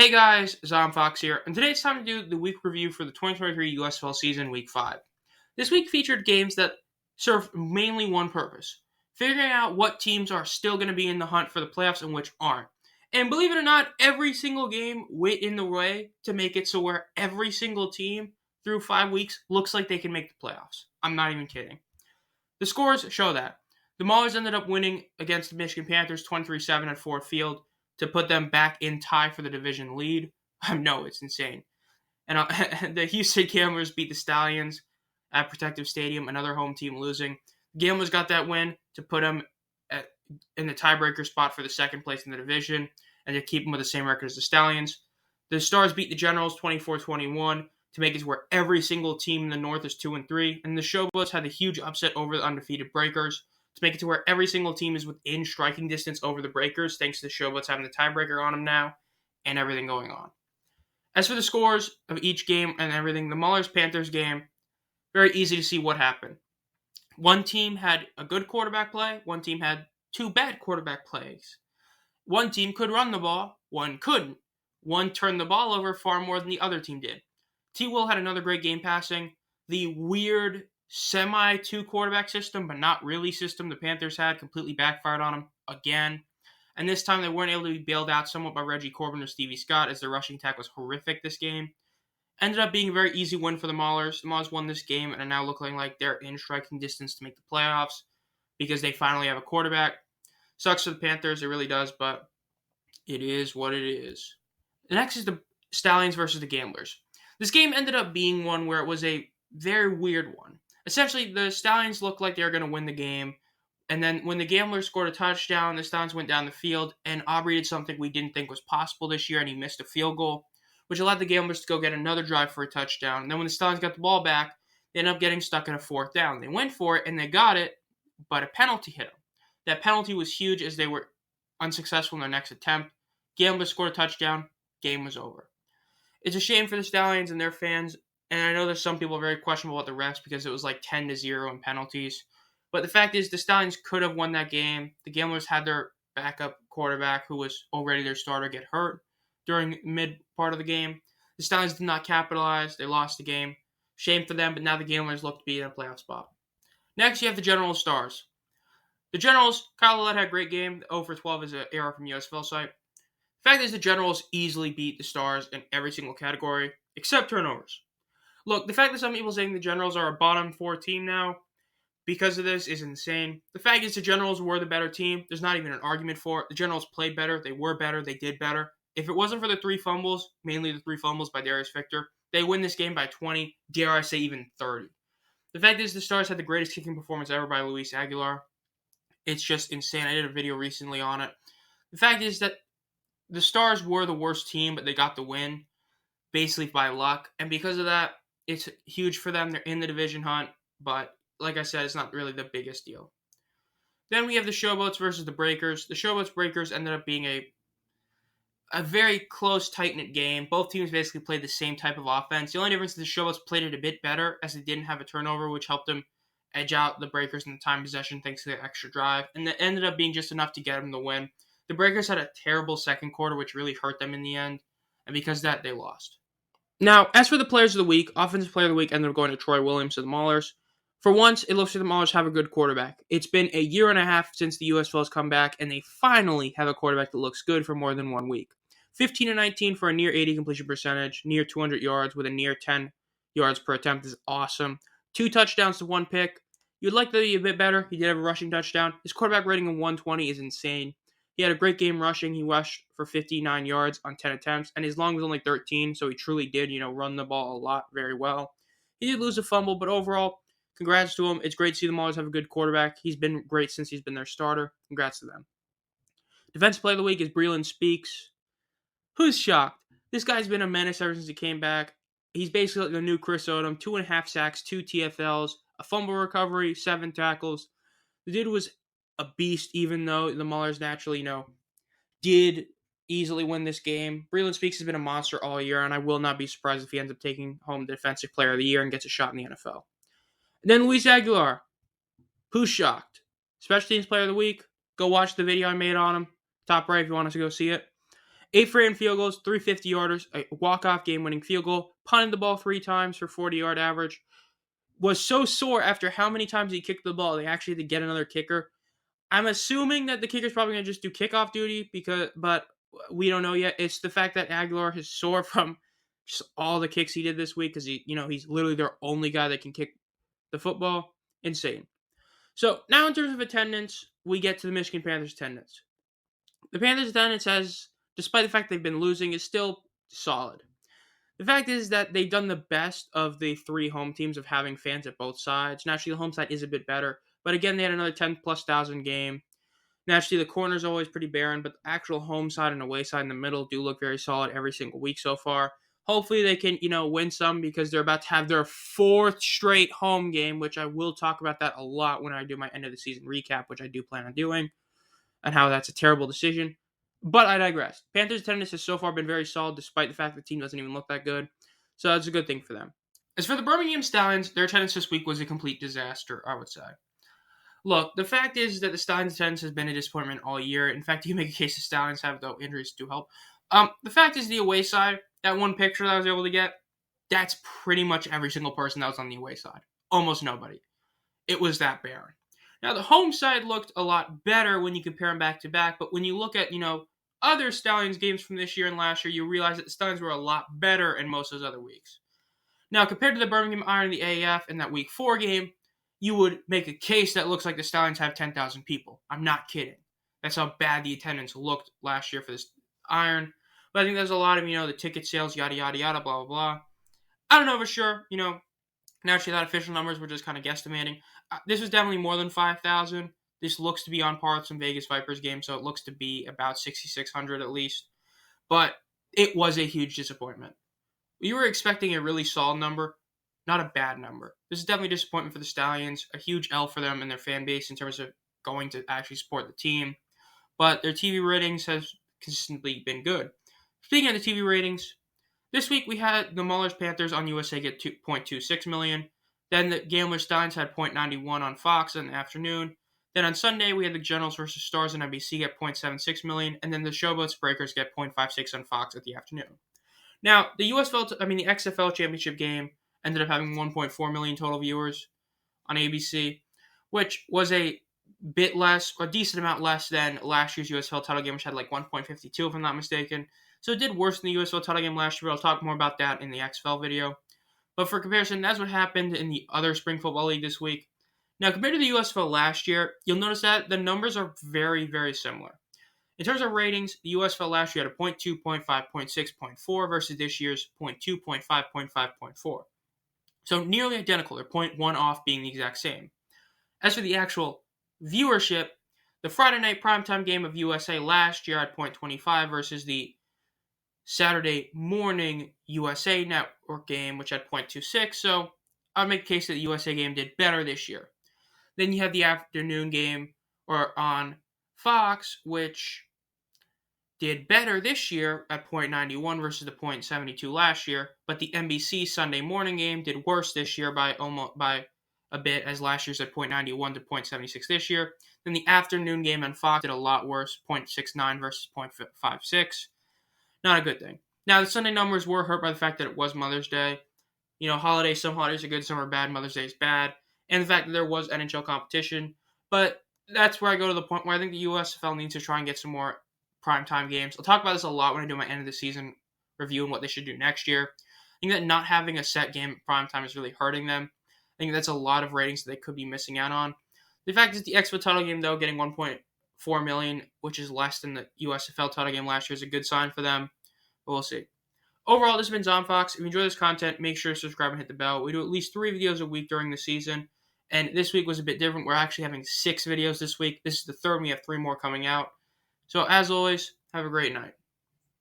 Hey guys, Zom Fox here, and today it's time to do the week review for the 2023 USFL season, Week 5. This week featured games that serve mainly one purpose: figuring out what teams are still going to be in the hunt for the playoffs and which aren't. And believe it or not, every single game went in the way to make it so where every single team through 5 weeks looks like they can make the playoffs. I'm not even kidding. The scores show that. The Maulers ended up winning against the Michigan Panthers 23-7 at Ford Field to put them back in tie for the division lead. I know, it's insane. And the Houston Gamblers beat the Stallions at Protective Stadium, another home team losing. The Gamblers got that win to put them in the tiebreaker spot for the second place in the division and to keep them with the same record as the Stallions. The Stars beat the Generals 24-21 to make it to where every single team in the North is 2-3. And the Showboats had a huge upset over the undefeated Breakers to make it to where every single team is within striking distance over the Breakers, thanks to the Showboats having the tiebreaker on them now, and everything going on. As for the scores of each game and everything, the Maulers-Panthers game, very easy to see what happened. One team had a good quarterback play, one team had two bad quarterback plays. One team could run the ball, one couldn't. One turned the ball over far more than the other team did. T. Will had another great game passing. The weird semi-two quarterback system, but not really system the Panthers had completely backfired on them again. And this time they weren't able to be bailed out somewhat by Reggie Corbin or Stevie Scott, as their rushing attack was horrific this game. Ended up being a very easy win for the Maulers. The Maulers won this game and are now looking like they're in striking distance to make the playoffs because they finally have a quarterback. Sucks for the Panthers, it really does, but it is what it is. The next is the Stallions versus the Gamblers. This game ended up being one where it was a very weird one. Essentially, the Stallions looked like they were going to win the game. And then when the Gamblers scored a touchdown, the Stallions went down the field, and Aubrey did something we didn't think was possible this year, and he missed a field goal, which allowed the Gamblers to go get another drive for a touchdown. And then when the Stallions got the ball back, they ended up getting stuck in a fourth down. They went for it, and they got it, but a penalty hit them. That penalty was huge as they were unsuccessful in their next attempt. Gamblers scored a touchdown. Game was over. It's a shame for the Stallions and their fans. And I know there's some people very questionable about the refs because it was like 10-0 in penalties. But the fact is, the Stallions could have won that game. The Gamblers had their backup quarterback, who was already their starter, get hurt during mid part of the game. The Stallions did not capitalize. They lost the game. Shame for them, but now the Gamblers look to be in a playoff spot. Next, you have the General Stars. The Generals, Kyle Ouellette had a great game. 0-for-12 is an error from USFL site. The fact is, the Generals easily beat the Stars in every single category, except turnovers. Look, the fact that some people are saying the Generals are a bottom 4 team now because of this is insane. The fact is the Generals were the better team. There's not even an argument for it. The Generals played better. They were better. They did better. If it wasn't for the 3 fumbles, mainly the 3 fumbles by Darius Victor, they win this game by 20, dare I say even 30. The fact is the Stars had the greatest kicking performance ever by Luis Aguilar. It's just insane. I did a video recently on it. The fact is that the Stars were the worst team, but they got the win basically by luck. And because of that, it's huge for them. They're in the division hunt, but like I said, it's not really the biggest deal. Then we have the Showboats versus the Breakers. The Showboats Breakers ended up being a very close, tight-knit game. Both teams basically played the same type of offense. The only difference is the Showboats played it a bit better as they didn't have a turnover, which helped them edge out the Breakers in the time possession thanks to their extra drive. And that ended up being just enough to get them the win. The Breakers had a terrible second quarter, which really hurt them in the end. And because of that, they lost. Now, as for the players of the week, Offensive Player of the Week ended up going to Troy Williams of the Maulers. For once, it looks like the Maulers have a good quarterback. It's been a year and a half since the USFL has come back, and they finally have a quarterback that looks good for more than 1 week. 15-19 for a near 80 completion percentage, near 200 yards with a near 10 yards per attempt is awesome. 2 touchdowns to 1 pick. You'd like to be a bit better. He did have a rushing touchdown. His quarterback rating of 120 is insane. He had a great game rushing. He rushed for 59 yards on 10 attempts, and his long was only 13, so he truly did, run the ball a lot very well. He did lose a fumble, but overall, congrats to him. It's great to see the Maulers have a good quarterback. He's been great since he's been their starter. Congrats to them. Defensive Player of the Week is Breland Speaks. Who's shocked? This guy's been a menace ever since he came back. He's basically like the new Chris Odom. 2.5 sacks, 2 TFLs, a fumble recovery, 7 tackles. The dude was a beast, even though the Maulers naturally, did easily win this game. Breland Speaks has been a monster all year, and I will not be surprised if he ends up taking home the Defensive Player of the Year and gets a shot in the NFL. And then Luis Aguilar. Who's shocked? Special Teams Player of the Week. Go watch the video I made on him. Top right if you want us to go see it. 8 free field goals, 3 50-yarders, a walk-off game-winning field goal, punted the ball 3 times for 40-yard average. Was so sore after how many times he kicked the ball, they actually had to get another kicker. I'm assuming that the kicker's probably going to just do kickoff duty, but we don't know yet. It's the fact that Aguilar is sore from just all the kicks he did this week because he's literally their only guy that can kick the football. Insane. So now in terms of attendance, we get to the Michigan Panthers attendance. The Panthers attendance has, despite the fact they've been losing, is still solid. The fact is that they've done the best of the 3 home teams of having fans at both sides. Naturally, the home side is a bit better, but again, they had another 10+ thousand game. Naturally, the corner's always pretty barren, but the actual home side and away side in the middle do look very solid every single week so far. Hopefully they can, win some because they're about to have their 4th straight home game, which I will talk about that a lot when I do my end of the season recap, which I do plan on doing, and how that's a terrible decision. But I digress. Panthers' attendance has so far been very solid, despite the fact the team doesn't even look that good. So that's a good thing for them. As for the Birmingham Stallions, their attendance this week was a complete disaster, I would say. Look, the fact is that the Stallions' attendance has been a disappointment all year. In fact, you make a case the Stallions have, though injuries do help. The fact is the away side, that one picture that I was able to get, that's pretty much every single person that was on the away side. Almost nobody. It was that barren. Now, the home side looked a lot better when you compare them back-to-back, but when you look at, other Stallions games from this year and last year, you realize that the Stallions were a lot better in most of those other weeks. Now, compared to the Birmingham Iron and the AAF in that Week 4 game, you would make a case that looks like the Stallions have 10,000 people. I'm not kidding. That's how bad the attendance looked last year for this Iron. But I think there's a lot of, the ticket sales, yada, yada, yada, blah, blah, blah. I don't know for sure. Naturally, that official numbers were just kind of guesstimating. This was definitely more than 5,000. This looks to be on par with some Vegas Vipers games, so it looks to be about 6,600 at least. But it was a huge disappointment. We were expecting a really solid number, not a bad number. This is definitely a disappointment for the Stallions, a huge L for them and their fan base in terms of going to actually support the team. But their TV ratings have consistently been good. Speaking of the TV ratings, this week we had the Maulers Panthers on USA get 2.26 million. Then the Gamblers Stallions had 0.91 on Fox in the afternoon. Then on Sunday, we had the Generals versus Stars on NBC get 0.76 million, and then the Showboats Breakers get 0.56 on Fox at the afternoon. Now, the the XFL championship game ended up having 1.4 million total viewers on ABC, which was a bit less, a decent amount less than last year's USFL title game, which had like 1.52 if I'm not mistaken. So it did worse than the USFL title game last year, but I'll talk more about that in the XFL video. But for comparison, that's what happened in the other Spring Football League this week. Now, compared to the USFL last year, you'll notice that the numbers are very, very similar. In terms of ratings, the USFL last year had a 0.2, 0.5, 0.6, 0.4 versus this year's 0.2, 0.5, 0.5, 0.4. So nearly identical. They're 0.1 off being the exact same. As for the actual viewership, the Friday night primetime game of USA last year had 0.25 versus the Saturday morning USA Network game, which had 0.26. So I'd make a case that the USA game did better this year. Then you have the afternoon game on Fox, which did better this year at 0.91 versus the 0.72 last year. But the NBC Sunday morning game did worse this year by a bit, as last year's at 0.91 to 0.76 this year. Then the afternoon game on Fox did a lot worse, 0.69 versus 0.56. Not a good thing. Now, the Sunday numbers were hurt by the fact that it was Mother's Day. Some holidays are good, some are bad. Mother's Day is bad. And the fact that there was NHL competition. But that's where I go to the point where I think the USFL needs to try and get some more primetime games. I'll talk about this a lot when I do my end of the season review and what they should do next year. I think that not having a set game at primetime is really hurting them. I think that's a lot of ratings that they could be missing out on. The fact is the XFL title game, though, getting 1.4 million, which is less than the USFL title game last year, is a good sign for them. But we'll see. Overall, this has been Zomfox. If you enjoy this content, make sure to subscribe and hit the bell. We do at least 3 videos a week during the season. And this week was a bit different. We're actually having 6 videos this week. This is the 3rd, and we have 3 more coming out. So as always, have a great night.